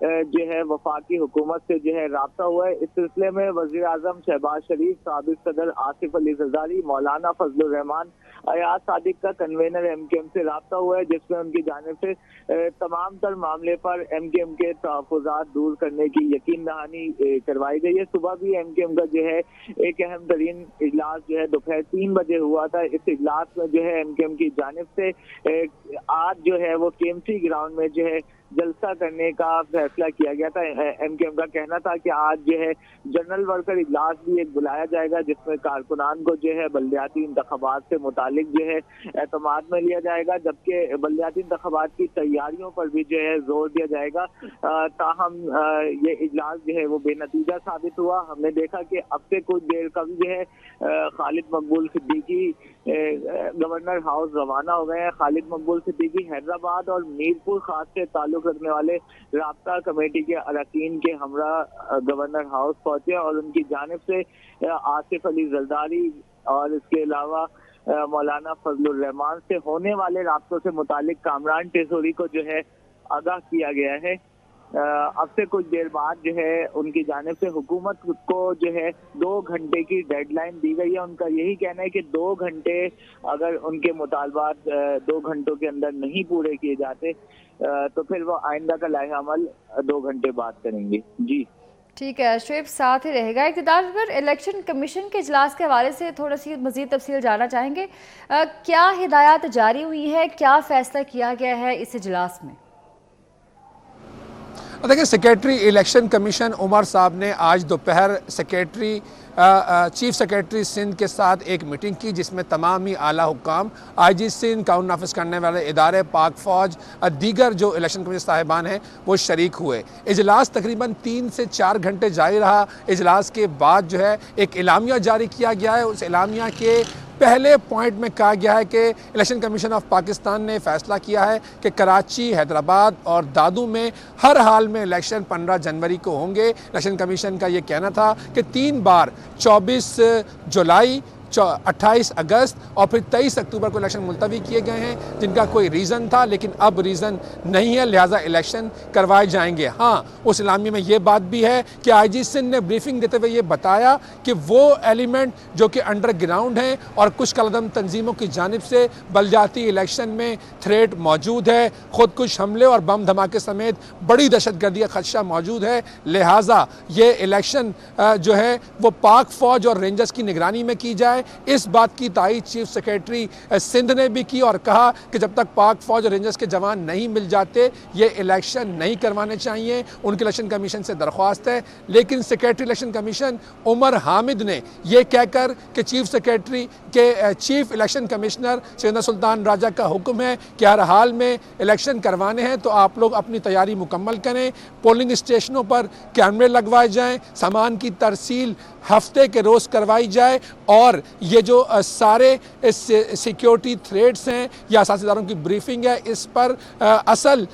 جو ہے وفاقی حکومت سے جو ہے رابطہ ہوا ہے۔ اس سلسلے میں وزیر اعظم شہباز شریف، سابق صدر آصف علی زرداری، مولانا فضل الرحمان، ایاز صادق کا کنوینر ایم کیو ایم سے رابطہ ہوا ہے، جس میں ان کی جانب سے تمام تر معاملے پر ایم کیو ایم کے تحفظات دور کرنے کی یقین دہانی کروائی گئی ہے۔ صبح بھی ایم کیو ایم کا جو ہے ایک اہم ترین اجلاس جو ہے دوپہر 3 بجے ہوا تھا۔ اس اجلاس میں جو ہے ایم کیو ایم کی جانب سے آج جو ہے وہ کے ایم سی گراؤنڈ میں جو ہے جلسہ کرنے کا فیصلہ کیا گیا تھا۔ ایم کیو ایم کا کہنا تھا کہ آج جو ہے جنرل ورکر اجلاس بھی ایک بلایا جائے گا، جس میں کارکنان کو جو ہے بلدیاتی انتخابات سے متعلق جو ہے اعتماد میں لیا جائے گا، جبکہ بلدیاتی انتخابات کی تیاریوں پر بھی جو ہے زور دیا جائے گا۔ تاہم یہ اجلاس جو ہے وہ بے نتیجہ ثابت ہوا۔ ہم نے دیکھا کہ اب سے کچھ دیر قبل جو ہے خالد مقبول صدیقی گورنر ہاؤس روانہ ہو گئے ہیں۔ خالد مقبول صدیقی حیدرآباد اور میرپور خاص سے تعلق رکھنے والے رابطہ کمیٹی کے اراکین کے ہمراہ گورنر ہاؤس پہنچے اور ان کی جانب سے آصف علی زرداری اور اس کے علاوہ مولانا فضل الرحمان سے ہونے والے رابطوں سے متعلق کامران ٹیسوری کو جو ہے آگاہ کیا گیا ہے۔ اب سے کچھ دیر بعد جو ہے ان کی جانب سے حکومت کو جو ہے 2 گھنٹے کی ڈیڈ لائن دی گئی ہے۔ ان کا یہی کہنا ہے کہ 2 گھنٹے اگر ان کے مطالبات 2 گھنٹوں کے اندر نہیں پورے کیے جاتے تو پھر وہ آئندہ کا لائحہ عمل 2 گھنٹے بعد کریں گے۔ جی ٹھیک ہے، اشرف ساتھ ہی رہے گا۔ اقتدار پر الیکشن کمیشن کے اجلاس کے حوالے سے تھوڑا سی مزید تفصیل جاننا چاہیں گے۔ کیا ہدایات جاری ہوئی ہے، کیا فیصلہ کیا گیا ہے اس اجلاس میں؟ دیکھیں، سیکریٹری الیکشن کمیشن عمر صاحب نے آج دوپہر چیف سیکریٹری سندھ کے ساتھ ایک میٹنگ کی، جس میں تمام ہی اعلیٰ حکام، آئی جی سندھ، قانون نافذ کرنے والے ادارے، پاک فوج، دیگر جو الیکشن کمیشن صاحبان ہیں وہ شریک ہوئے۔ اجلاس تقریباً 3 سے 4 گھنٹے جاری رہا۔ اجلاس کے بعد جو ہے ایک اعلامیہ جاری کیا گیا ہے۔ اس اعلامیہ کے پہلے پوائنٹ میں کہا گیا ہے کہ الیکشن کمیشن آف پاکستان نے فیصلہ کیا ہے کہ کراچی، حیدرآباد اور دادو میں ہر حال میں الیکشن 15 جنوری کو ہوں گے۔ الیکشن کمیشن کا یہ کہنا تھا کہ 3 بار 24 جولائی، 28 اگست اور پھر 23 اکتوبر کو الیکشن ملتوی کیے گئے ہیں، جن کا کوئی ریزن تھا، لیکن اب ریزن نہیں ہے، لہٰذا الیکشن کروائے جائیں گے۔ ہاں، اس اعلامیہ میں یہ بات بھی ہے کہ آئی جی سندھ نے بریفنگ دیتے ہوئے یہ بتایا کہ وہ ایلیمنٹ جو کہ انڈر گراؤنڈ ہیں اور کچھ کالعدم تنظیموں کی جانب سے بلدیاتی الیکشن میں تھریٹ موجود ہے، خودکش حملے اور بم دھماکے سمیت بڑی دہشت گردی کا خدشہ موجود ہے، لہٰذا یہ الیکشن جو ہے وہ پاک فوج اور رینجرز کی نگرانی میں کی جائے۔ اس بات کی تائید چیف سیکریٹری سندھ نے بھی کی اور کہا کہ جب تک پاک فوج اور رینجرز کے جوان نہیں مل جاتے یہ الیکشن نہیں کروانے چاہیے۔ ان کے الیکشن کمیشن سے درخواست ہے، لیکن سیکریٹری الیکشن کمیشن عمر حامد نے یہ کہہ کر کہ چیف الیکشن کمشنر سکندر سلطان راجہ کا حکم ہے کہ ہر حال میں الیکشن کروانے ہیں تو آپ لوگ اپنی تیاری مکمل کریں، پولنگ اسٹیشنوں پر کیمرے لگوائے جائیں، سامان کی ترسیل ہفتے کے روز کروائی جائے، اور یہ جو سارے سیکیورٹی تھریٹس ہیں یا اساسی اداروں کی بریفنگ ہے، اس پر اصل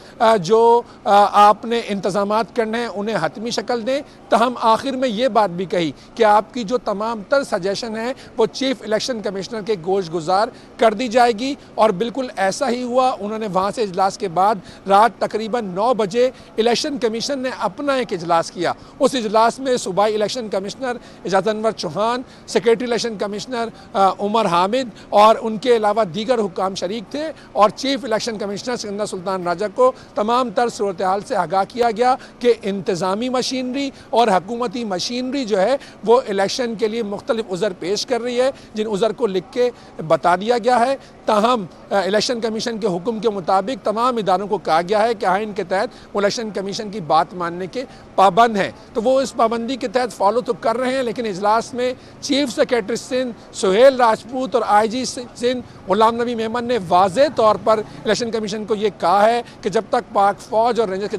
جو آپ نے انتظامات کرنے ہیں انہیں حتمی شکل دیں۔ تاہم آخر میں یہ بات بھی کہی کہ آپ کی جو تمام تر سجیشن ہیں وہ چیف الیکشن کمشنر کے گوش گزار کر دی جائے گی، اور بالکل ایسا ہی ہوا۔ انہوں نے وہاں سے اجلاس کے بعد رات تقریباً 9 بجے الیکشن کمیشن نے اپنا ایک اجلاس کیا۔ اس اجلاس میں صوبائی الیکشن کمشنر اعجاز انور چوہان، سیکریٹری الیکشن کمشنر عمر حامد اور ان کے علاوہ دیگر حکام شریک تھے، اور چیف الیکشن کمشنر سکندر سلطان راجہ کو تمام تر صورتحال سے آگاہ کیا گیا کہ انتظامی مشینری اور حکومتی مشینری جو ہے وہ الیکشن کے لیے مختلف عذر پیش کر رہی ہے، جن عذر کو لکھ کے بتا دیا گیا ہے۔ تاہم الیکشن کمیشن کے حکم کے مطابق تمام اداروں کو کہا گیا ہے کہ آئین کے تحت وہ الیکشن کمیشن کی بات ماننے کے پابند ہیں، تو وہ اس پابندی کے تحت فالو تو کر رہے ہیں، لیکن اجلاس میں چیف سیکریٹری سندھ سہیل راجپوت اور آئی جی سندھ غلام نبی میمن نے واضح طور پر الیکشن کمیشن کو یہ کہا ہے کہ جب تک پاک فوج اور رینجر کے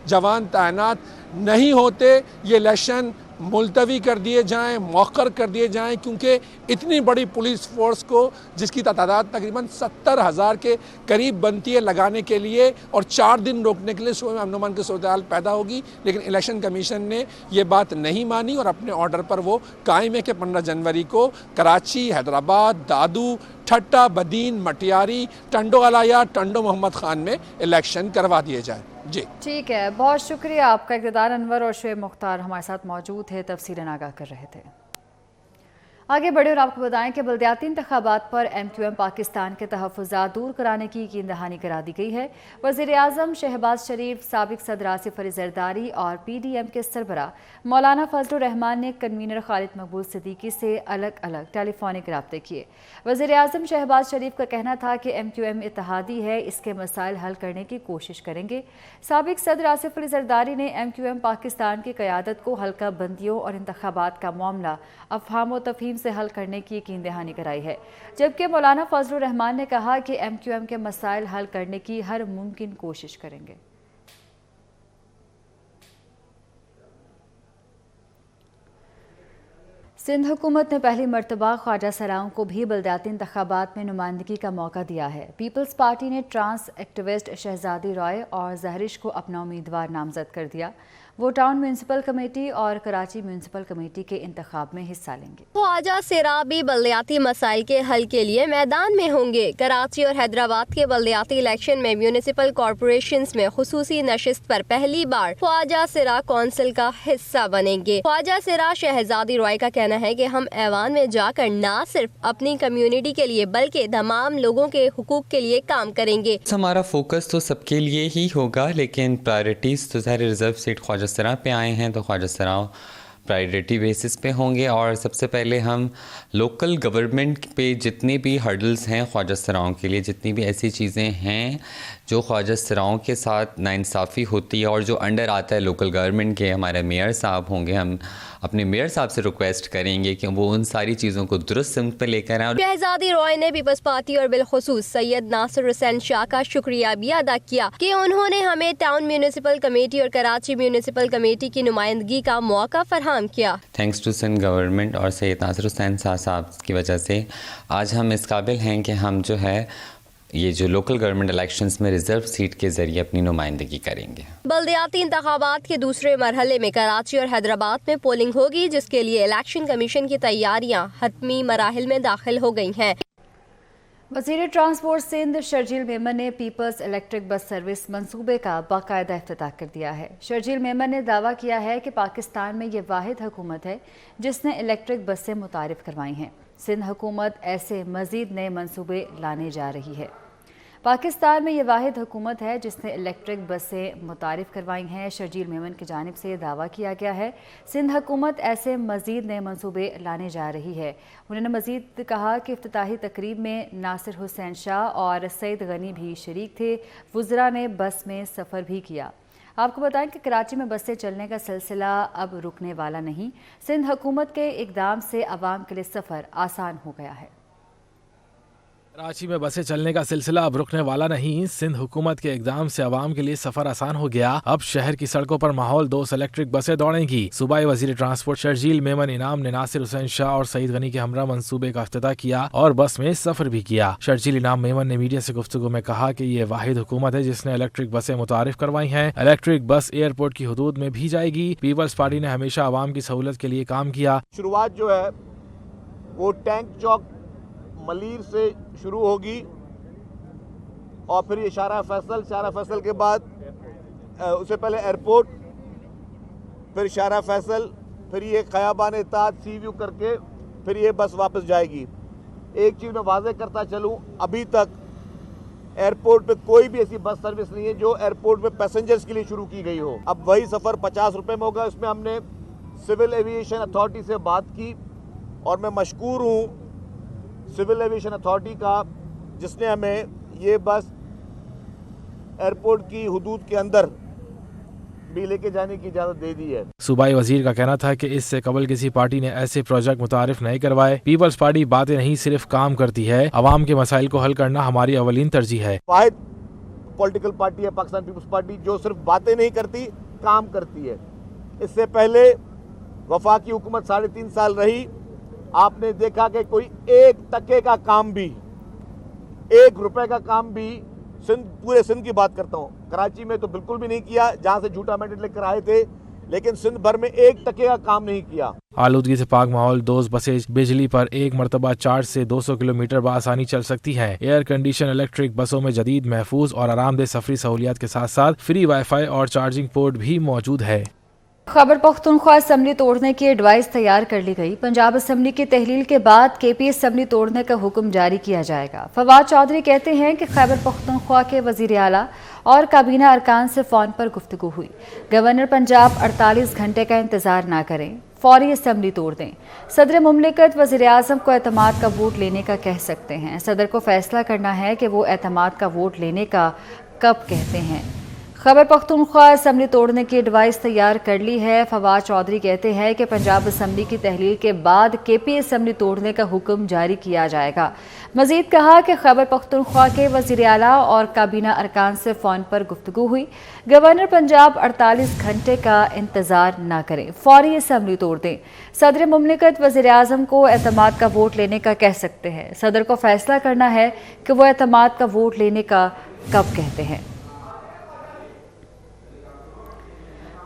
جوان تعینات نہیں ہوتے یہ الیکشن ملتوی کر دیے جائیں، مؤخر کر دیے جائیں، کیونکہ اتنی بڑی پولیس فورس کو جس کی تعداد تقریباً 70,000 کے قریب بنتی ہے لگانے کے لیے، اور 4 دن روکنے کے لیے صوبے میں امن و امان کی صورتحال پیدا ہوگی، لیکن الیکشن کمیشن نے یہ بات نہیں مانی اور اپنے آرڈر پر وہ قائم ہے کہ 15 جنوری کو کراچی، حیدرآباد، دادو، ٹھٹا، بدین، مٹیاری، ٹنڈو علایہ، ٹنڈو محمد خان میں الیکشن کروا دیے جائیں۔ جی ٹھیک ہے، بہت شکریہ آپ کا۔ اقتدار انور اور شعیب مختار ہمارے ساتھ موجود تھے، تفصیلیں آگاہ کر رہے تھے۔ آگے بڑھے اور آپ کو بتائیں کہ بلدیاتی انتخابات پر ایم کیو ایم پاکستان کے تحفظات دور کرانے کی یقین دہانی کرا دی گئی ہے۔ وزیر اعظم شہباز شریف، سابق صدر آصف علی زرداری اور پی ڈی ایم کے سربراہ مولانا فضل الرحمان نے کنوینر خالد مقبول صدیقی سے الگ الگ ٹیلی فونک رابطے کیے۔ وزیر اعظم شہباز شریف کا کہنا تھا کہ ایم کیو ایم اتحادی ہے، اس کے مسائل حل کرنے کی کوشش کریں گے۔ سابق صدر آصف علی زرداری نے ایم کیو ایم پاکستان کی قیادت کو حلقہ بندیوں اور انتخابات کا معاملہ افہام و تفہیم سے حل کرنے کی یقین دہانی کرائی ہے، جبکہ مولانا فضل الرحمان نے کہا کہ ایم کیو ایم کے مسائل حل کرنے کی ہر ممکن کوشش کریں گے۔ سندھ حکومت نے پہلی مرتبہ خواجہ سراؤں کو بھی بلدیاتی انتخابات میں نمائندگی کا موقع دیا ہے۔ پیپلز پارٹی نے ٹرانس ایکٹیوسٹ شہزادی رائے اور زہرش کو اپنا امیدوار نامزد کر دیا۔ وہ ٹاؤن میونسپل کمیٹی اور کراچی میونسپل کمیٹی کے انتخاب میں حصہ لیں گے۔ خواجہ سراء بھی بلدیاتی مسائل کے حل کے لیے میدان میں ہوں گے۔ کراچی اور حیدرآباد کے بلدیاتی الیکشن میں میونسپل کارپوریشنز میں خصوصی نشست پر پہلی بار خواجہ سراء کونسل کا حصہ بنیں گے۔ خواجہ سراء شہزادی رائے کا کہنا ہے کہ ہم ایوان میں جا کر نہ صرف اپنی کمیونٹی کے لیے بلکہ تمام لوگوں کے حقوق کے لیے کام کریں گے۔ ہمارا فوکس تو سب کے لیے ہی ہوگا، لیکن پرائرٹیز تو ظاہر ریزرو سیٹ خواجہ سراء پہ آئے ہیں، تو خواجہ سراء پرائرٹی بیسس پہ ہوں گے۔ اور سب سے پہلے ہم لوکل گورنمنٹ پہ جتنے بھی ہرڈلز ہیں خواجہ سراؤں کے لیے، جتنی بھی ایسی چیزیں ہیں جو خواجہ سراؤں کے ساتھ ناانصافی ہوتی ہے اور جو انڈر آتا ہے لوکل گورنمنٹ کے، ہمارے میئر صاحب ہوں گے، ہم اپنے میئر صاحب سے ریکویسٹ کریں گے کہ وہ ان ساری چیزوں کو درست سمت پہ لے کر آئیں۔ شہزادی رائے نے پیپلز پارٹی اور بالخصوص سید ناصر حسین شاہ کا شکریہ بھی ادا کیا کہ انہوں نے ہمیں ٹاؤن میونسپل کمیٹی اور کراچی میونسپل کمیٹی کی نمائندگی کا موقع فراہم کیا۔ تھینکس ٹو سندھ گورنمنٹ اور سید ناصر حسین شاہ صاحب کی وجہ سے آج ہم اس قابل ہیں کہ ہم جو ہے یہ جو لوکل گورنمنٹ الیکشنز میں ریزرو سیٹ کے ذریعے اپنی نمائندگی کریں گے۔ بلدیاتی انتخابات کے دوسرے مرحلے میں کراچی اور حیدرآباد میں پولنگ ہوگی، جس کے لیے الیکشن کمیشن کی تیاریاں حتمی مراحل میں داخل ہو گئی ہیں۔ وزیر ٹرانسپورٹ سندھ شرجیل میمن نے پیپلز الیکٹرک بس سروس منصوبے کا باقاعدہ افتتاح کر دیا ہے۔ شرجیل میمن نے دعویٰ کیا ہے کہ پاکستان میں یہ واحد حکومت ہے جس نے الیکٹرک بسیں متعارف کروائی ہیں۔ سندھ حکومت ایسے مزید نئے منصوبے لانے جا رہی ہے۔ پاکستان میں یہ واحد حکومت ہے جس نے الیکٹرک بسیں متعارف کروائی ہیں۔ شرجیل میمن کی جانب سے یہ دعویٰ کیا گیا ہے سندھ حکومت ایسے مزید نئے منصوبے لانے جا رہی ہے۔ انہوں نے مزید کہا کہ افتتاحی تقریب میں ناصر حسین شاہ اور سعید غنی بھی شریک تھے۔ وزراء نے بس میں سفر بھی کیا۔ آپ کو بتائیں کہ کراچی میں بسیں چلنے کا سلسلہ اب رکنے والا نہیں۔ سندھ حکومت کے اقدام سے عوام کے لیے سفر آسان ہو گیا ہے۔ کراچی میں بسیں چلنے کا سلسلہ اب رکنے والا نہیں۔ سندھ حکومت کے اقدام سے عوام کے لیے سفر آسان ہو گیا۔ اب شہر کی سڑکوں پر ماحول دوست الیکٹرک بسیں دوڑیں گی۔ صوبائی وزیر ٹرانسپورٹ شرجیل میمن انعام نے ناصر حسین شاہ اور سعید غنی کے ہمراہ منصوبے کا افتتاح کیا اور بس میں سفر بھی کیا۔ شرجیل انعام میمن نے میڈیا سے گفتگو میں کہا کہ یہ واحد حکومت ہے جس نے الیکٹرک بسیں متعارف کروائی ہیں۔ الیکٹرک بس ایئرپورٹ کی حدود میں بھی جائے گی۔ پیپلز پارٹی نے ہمیشہ عوام کی سہولت کے لیے کام کیا۔ شروعات جو ہے وہ ٹینک چوک ملیر سے شروع ہوگی اور پھر یہ شارع فیصل کے بعد اس سے پہلے ایئرپورٹ، پھر شارع فیصل، پھر یہ خیابان اتحاد سی ویو کر کے پھر یہ بس واپس جائے گی۔ ایک چیز میں واضح کرتا چلوں، ابھی تک ایئرپورٹ پہ کوئی بھی ایسی بس سروس نہیں ہے جو ایئرپورٹ پہ پیسنجرز کے لیے شروع کی گئی ہو۔ اب وہی سفر 50 روپے میں ہوگا۔ اس میں ہم نے سول ایویشن اتھارٹی سے بات کی اور میں مشکور ہوں سول ایویشن اتھارٹی کا جس نے ہمیں یہ بس ایئرپورٹ کی حدود کے اندر بھی لے کے جانے کی اجازت دے دی ہے۔ صوبائی وزیر کا کہنا تھا کہ اس سے قبل کسی پارٹی نے ایسے پروجیکٹ متعارف نہیں کروائے۔ پیپلز پارٹی باتیں نہیں صرف کام کرتی ہے۔ عوام کے مسائل کو حل کرنا ہماری اولین ترجیح ہے۔ واحد پولیٹیکل پارٹی ہے پاکستان پیپلز پارٹی جو صرف باتیں نہیں کرتی، کام کرتی ہے۔ اس سے پہلے وفاقی حکومت 3.5 سال رہی، آپ نے دیکھا کہ کوئی ایک ٹکے کا کام بھی، 1 روپے کا کام بھی پورے سندھ کی بات کرتا ہوں، کراچی میں تو بالکل بھی نہیں کیا۔ جہاں سے جھوٹا مینڈیٹ لے کر آئے تھے لیکن سندھ بھر میں ایک ٹکے کا کام نہیں کیا. آلودگی سے پاک ماحول دوز بسیں بجلی پر ایک مرتبہ چارج سے 200 کلومیٹر بآسانی چل سکتی ہیں. ایئر کنڈیشن الیکٹرک بسوں میں جدید، محفوظ اور آرام دہ سفری سہولیات کے ساتھ ساتھ فری وائی فائی اور چارجنگ پورٹ بھی موجود ہے. خیبر پختونخوا اسمبلی توڑنے کی ایڈوائس تیار کر لی گئی. پنجاب اسمبلی کی تحلیل کے بعد کے پی اسمبلی توڑنے کا حکم جاری کیا جائے گا. فواد چودھری کہتے ہیں کہ خیبر پختونخوا کے وزیر اعلیٰ اور کابینہ ارکان سے فون پر گفتگو ہوئی. گورنر پنجاب 48 گھنٹے کا انتظار نہ کریں، فوری اسمبلی توڑ دیں. صدر مملکت وزیر اعظم کو اعتماد کا ووٹ لینے کا کہہ سکتے ہیں. صدر کو فیصلہ کرنا ہے کہ وہ اعتماد کا ووٹ لینے کا کب کہتے ہیں. خیبر پختونخوا اسمبلی توڑنے کی ایڈوائس تیار کر لی ہے. فواد چودھری کہتے ہیں کہ پنجاب اسمبلی کی تحلیل کے بعد کے پی اسمبلی توڑنے کا حکم جاری کیا جائے گا. مزید کہا کہ خیبر پختونخوا کے وزیر اعلیٰ اور کابینہ ارکان سے فون پر گفتگو ہوئی. گورنر پنجاب 48 گھنٹے کا انتظار نہ کریں، فوری اسمبلی توڑ دیں. صدر مملکت وزیر اعظم کو اعتماد کا ووٹ لینے کا کہہ سکتے ہیں. صدر کو فیصلہ کرنا ہے کہ وہ اعتماد کا ووٹ لینے کا کب کہتے ہیں.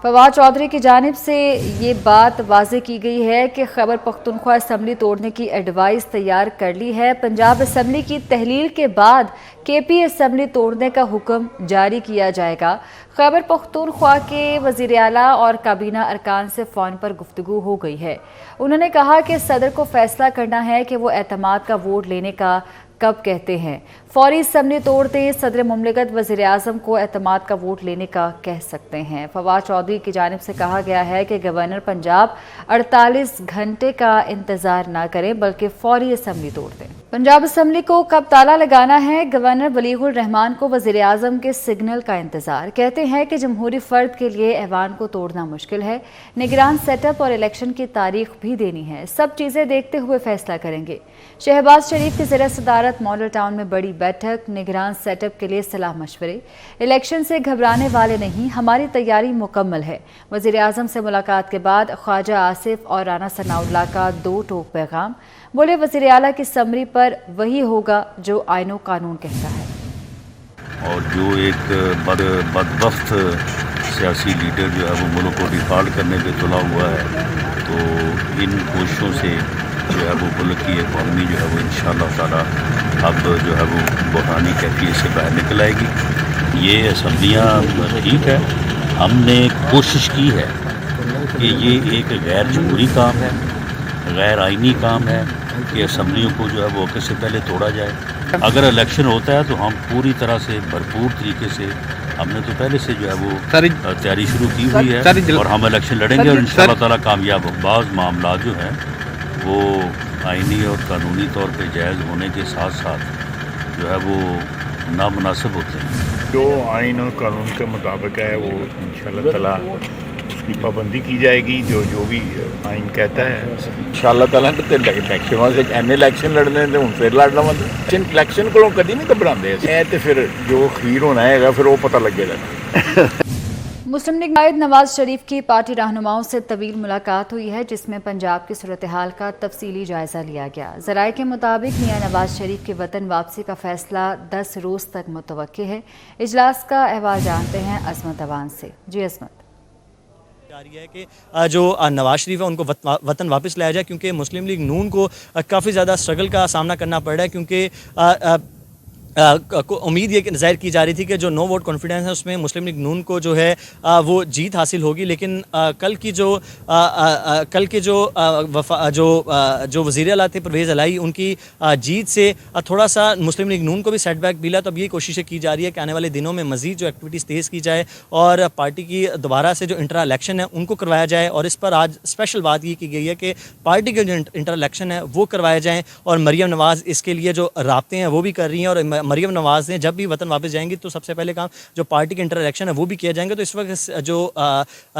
فواد چودھری کی جانب سے یہ بات واضح کی گئی ہے کہ خیبر پختونخوا اسمبلی توڑنے کی ایڈوائس تیار کر لی ہے. پنجاب اسمبلی کی تحلیل کے بعد کے پی اسمبلی توڑنے کا حکم جاری کیا جائے گا. خیبر پختونخوا کے وزیر اعلیٰ اور کابینہ ارکان سے فون پر گفتگو ہو گئی ہے. انہوں نے کہا کہ صدر کو فیصلہ کرنا ہے کہ وہ اعتماد کا ووٹ لینے کا کب کہتے ہیں. فوری اسمبلی توڑ دیں. صدر مملکت وزیر اعظم کو اعتماد کا ووٹ لینے کا کہہ سکتے ہیں. فواد چودھری کی جانب سے کہا گیا ہے کہ گورنر پنجاب 48 گھنٹے کا انتظار نہ کریں بلکہ فوری اسمبلی توڑ دیں. پنجاب اسمبلی کو کب تالا لگانا ہے؟ گورنر ولیغ الرحمان کو وزیر اعظم کے سگنل کا انتظار. کہتے ہیں کہ جمہوری فرد کے لیے ایوان کو توڑنا مشکل ہے. نگران سیٹ اپ اور الیکشن کی تاریخ بھی دینی ہے. سب چیزیں دیکھتے ہوئے فیصلہ کریں گے. شہباز شریف کی زیر صدارت ماڈل ٹاؤن میں بڑی بیٹھک. نگران سیٹ اپ کے لیے صلاح مشورے. الیکشن سے گھبرانے والے نہیں، ہماری تیاری مکمل ہے. وزیر اعظم سے ملاقات کے بعد خواجہ آصف اور رانا ثناء اللہ کا 2 ٹوک پیغام. بولے وزیر اعلیٰ کی سمری پر وہی ہوگا جو آئین و قانون کہتا ہے. اور جو ایک بدبخت سیاسی لیڈر جو ہے وہ ملک کو ڈیفالٹ کرنے پہ تلا ہوا ہے، تو ان کوششوں سے جو ہے وہ ملک کی اکانومی جو ہے وہ انشاءاللہ تعالیٰ اب جو ہے وہ بحرانی کیفیت سے باہر نکل آئے گی. یہ اسمبلیاں ٹھیک ہے، ہم نے کوشش کی ہے کہ یہ ایک غیر جمہوری کام ہے، غیر آئینی کام ہے کہ اسمبلیوں کو جو ہے وہ وقت سے پہلے توڑا جائے. اگر الیکشن ہوتا ہے تو ہم پوری طرح سے بھرپور طریقے سے، ہم نے تو پہلے سے جو ہے وہ تیاری شروع کی ہوئی ہے اور ہم الیکشن لڑیں گے اور انشاءاللہ تعالیٰ کامیاب ہوں. بعض معاملات جو ہیں وہ آئینی اور قانونی طور پہ جائز ہونے کے ساتھ ساتھ جو ہے وہ نامناسب ہوتے ہیں. جو آئین اور قانون کے مطابق ہے وہ انشاءاللہ تعالیٰ اس کی پابندی کی جائے گی. جو بھی آئین کہتا ہے انشاءاللہ تعالیٰ الیکشن واسطے الیکشن لڑنے ہوں پھر لڑنا الیکشن کو کدی نہیں گھبراتے تو پھر جو خیر ہونا ہے پھر وہ پتہ لگے گا. مسلم لیگ قائد نواز شریف کی پارٹی رہنماؤں سے طویل ملاقات ہوئی ہے جس میں پنجاب کی صورتحال کا تفصیلی جائزہ لیا گیا. ذرائع کے مطابق میاں نواز شریف کی وطن واپسی کا فیصلہ 10 روز تک متوقع ہے. اجلاس کا احوال جانتے ہیں عظمت اوان سے. جی عظمت. جاری ہے کہ جو نواز شریف ہے ان کو وطن واپس لایا جائے، کیونکہ مسلم لیگ نون کو کافی زیادہ اسٹرگل کا سامنا کرنا پڑ رہا ہے، کیونکہ امید یہ ظاہر کی جا رہی تھی کہ جو نو ووٹ کانفیڈنس ہے اس میں مسلم لیگ نون کو جو ہے وہ جیت حاصل ہوگی. لیکن کل کی جو وزیر اعلیٰ تھے پرویز الہی، ان کی جیت سے تھوڑا سا مسلم لیگ نون کو بھی سیٹ بیک ملا. تو اب یہ کوششیں کی جا رہی ہے کہ آنے والے دنوں میں مزید جو ایکٹیویٹیز تیز کی جائے اور پارٹی کی دوبارہ سے جو انٹر الیکشن ہے ان کو کروایا جائے. اور اس پر آج اسپیشل بات یہ کی گئی ہے کہ پارٹی کے جو انٹر الیکشن ہے وہ کروائے جائیں. اور مریم نواز اس کے لیے جو رابطے ہیں وہ بھی کر رہی ہیں، اور مریم نواز نے جب بھی وطن واپس جائیں گی تو سب سے پہلے کام جو پارٹی کے انٹر الیکشن ہے وہ بھی کیا جائیں گے. تو اس وقت جو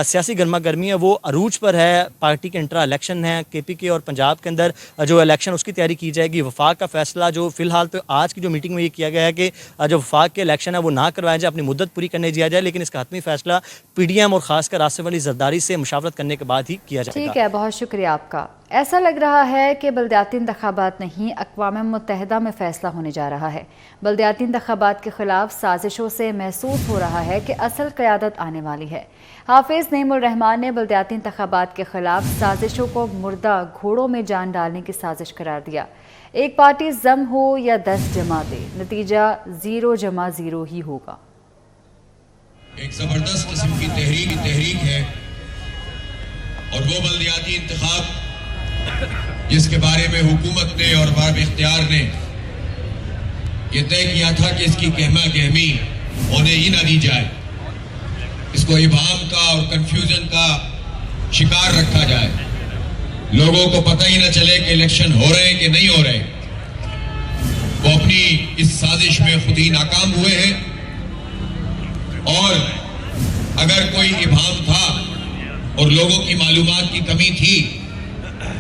سیاسی گرما گرمی ہے وہ عروج پر ہے. پارٹی کے انٹر الیکشن ہے کے پی کے اور پنجاب کے اندر جو الیکشن اس کی تیاری کی جائے گی. وفاق کا فیصلہ جو فی الحال تو آج کی جو میٹنگ میں یہ کیا گیا ہے کہ جو وفاق کے الیکشن ہے وہ نہ کروائے جائے، اپنی مدت پوری کرنے دیا جائے، لیکن اس کا حتمی فیصلہ پی ڈی ایم اور خاص کر آصف علی زرداری سے مشاورت کرنے کے بعد ہی کیا جائے گا. ٹھیک ہے، بہت شکریہ آپ کا. ایسا لگ رہا ہے کہ بلدیاتی انتخابات نہیں، اقوام متحدہ میں فیصلہ ہونے جا رہا ہے۔ بلدیاتی انتخابات کے خلاف سازشوں سے محسوس ہو رہا ہے کہ اصل قیادت آنے والی ہے۔ حافظ نعیم الرحمان نے بلدیاتی انتخابات کے خلاف سازشوں کو مردہ گھوڑوں میں جان ڈالنے کی سازش قرار دیا۔ ایک پارٹی ضم ہو یا 10 جماعتیں، نتیجہ 0-0 ہی ہوگا۔ ایک زبردست قسم کی تحریک ہے اور وہ بلدیاتی انتخاب جس کے بارے میں حکومت نے اور باب اختیار نے یہ طے کیا تھا کہ اس کی گہما گہمی ہونے ہی نہ دی جائے، اس کو ابہام کا اور کنفیوژن کا شکار رکھا جائے، لوگوں کو پتہ ہی نہ چلے کہ الیکشن ہو رہے ہیں کہ نہیں ہو رہے، وہ اپنی اس سازش میں خود ہی ناکام ہوئے ہیں۔ اور اگر کوئی ابہام تھا اور لوگوں کی معلومات کی کمی تھی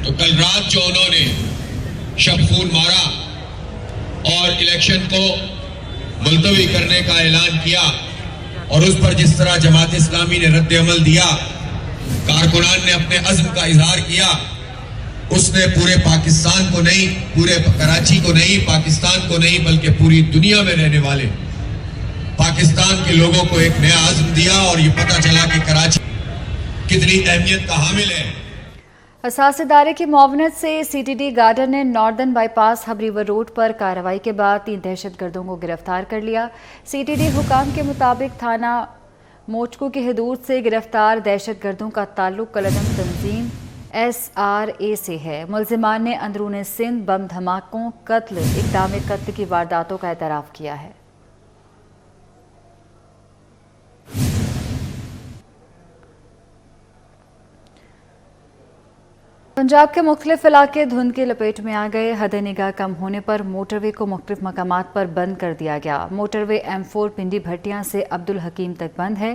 تو کل رات جو انہوں نے شب خون مارا اور الیکشن کو ملتوی کرنے کا اعلان کیا اور اس پر جس طرح جماعت اسلامی نے رد عمل دیا، کارکنان نے اپنے عزم کا اظہار کیا، اس نے پورے پاکستان کو نہیں، پورے کراچی کو نہیں، پاکستان کو نہیں بلکہ پوری دنیا میں رہنے والے پاکستان کے لوگوں کو ایک نیا عزم دیا اور یہ پتہ چلا کہ کراچی کتنی اہمیت کا حامل ہے۔ حساس ادارے کی معاونت سے CTD گارڈن نے northern bypass Hub river road پر کارروائی کے بعد 3 دہشت گردوں کو گرفتار کر لیا۔ CTD حکام کے مطابق تھانہ موچکو کی حدود سے گرفتار دہشت گردوں کا تعلق کلدم تنظیم SRA سے ہے۔ ملزمان نے اندرون سندھ بم دھماکوں، قتل، اقدام قتل کی وارداتوں کا اعتراف کیا ہے۔ پنجاب کے مختلف علاقے دھند کی لپیٹ میں آ گئے۔ حد نگاہ کم ہونے پر موٹر وے کو مختلف مقامات پر بند کر دیا گیا۔ موٹر وے M4 پنڈی بھٹیاں سے عبدالحکیم تک بند ہے۔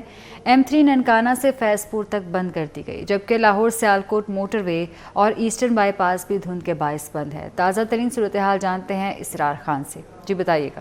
M3 ننکانہ سے فیض پور تک بند کر دی گئی، جبکہ لاہور سیالکوٹ موٹر وے اور ایسٹرن بائی پاس بھی دھند کے باعث بند ہے۔ تازہ ترین صورتحال جانتے ہیں اسرار خان سے۔ جی بتائیے گا۔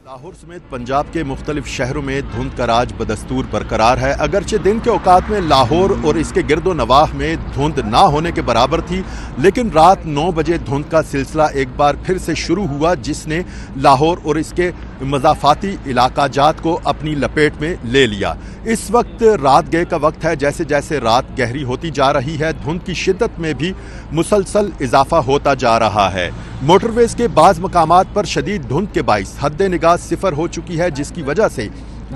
لاہور سمیت پنجاب کے مختلف شہروں میں دھند کا راج بدستور برقرار ہے۔ اگرچہ دن کے اوقات میں لاہور اور اس کے گرد و نواح میں دھند نہ ہونے کے برابر تھی، لیکن رات 9 بجے دھند کا سلسلہ ایک بار پھر سے شروع ہوا، جس نے لاہور اور اس کے مضافاتی علاقہ جات کو اپنی لپیٹ میں لے لیا۔ اس وقت رات گئے کا وقت ہے۔ جیسے جیسے رات گہری ہوتی جا رہی ہے، دھند کی شدت میں بھی مسلسل اضافہ ہوتا جا رہا ہے۔ موٹر ویز کے بعض مقامات پر شدید دھند کے باعث حد نگاہ 0 ہو چکی ہے، جس کی وجہ سے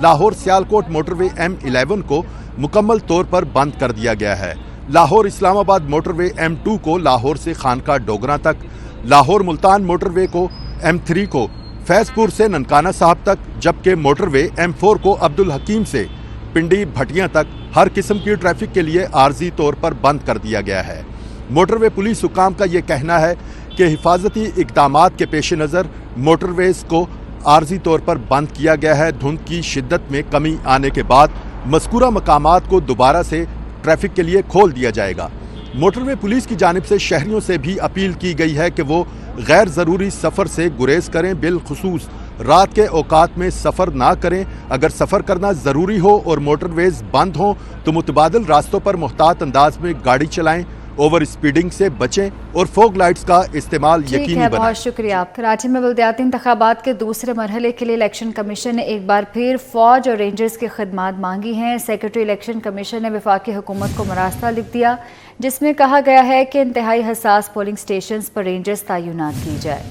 لاہور سیالکوٹ موٹر وے M11 کو مکمل طور پر بند کر دیا گیا ہے۔ لاہور اسلام آباد موٹر وے M2 کو لاہور سے خانقاہ ڈوگراں تک، لاہور ملتان موٹر وے کو M3 کو فیض پور سے ننکانہ صاحب تک، جبکہ موٹر وے M4 کو عبدالحکیم سے پنڈی بھٹیاں تک ہر قسم کی ٹریفک کے لیے عارضی طور پر بند کر دیا گیا ہے۔ موٹر وے پولیس حکام کا یہ کہنا ہے کہ حفاظتی اقدامات کے پیش نظر موٹر ویز کو عارضی طور پر بند کیا گیا ہے۔ دھند کی شدت میں کمی آنے کے بعد مذکورہ مقامات کو دوبارہ سے ٹریفک کے لیے کھول دیا جائے گا۔ موٹر وے پولیس کی جانب سے شہریوں سے بھی اپیل کی گئی ہے کہ وہ غیر ضروری سفر سے گریز کریں، بالخصوص رات کے اوقات میں سفر نہ کریں۔ اگر سفر کرنا ضروری ہو اور موٹر ویز بند ہوں تو متبادل راستوں پر محتاط انداز میں گاڑی چلائیں، اوور اسپیڈنگ سے بچیں اور فوگ لائٹس کا استعمال یقینی بنائیں۔ بہت شکریہ۔ کراچی میں بلدیاتی انتخابات کے دوسرے مرحلے کے لیے الیکشن کمیشن نے ایک بار پھر فوج اور رینجرز کی خدمات مانگی ہیں۔ سیکرٹری الیکشن کمیشن نے وفاقی حکومت کو مراسلہ لکھ دیا، جس میں کہا گیا ہے کہ انتہائی حساس پولنگ سٹیشنز پر رینجرز تعینات کی جائے۔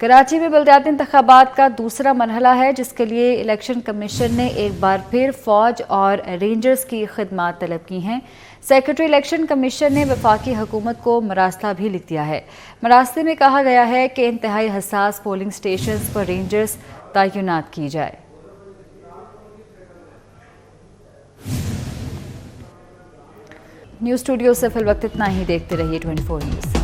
کراچی میں بلدیاتی انتخابات کا دوسرا مرحلہ ہے، جس کے لیے الیکشن کمیشن نے ایک بار پھر فوج اور رینجرز کی خدمات طلب کی ہیں۔ سیکرٹری الیکشن کمیشن نے وفاقی حکومت کو مراسلہ بھی لکھ دیا ہے۔ مراسلے میں کہا گیا ہے کہ انتہائی حساس پولنگ سٹیشنز پر رینجرز تعینات کی جائے۔ نیوز اسٹوڈیو سے فی الوقت اتنا ہی۔ دیکھتے رہیے 24 نیوز۔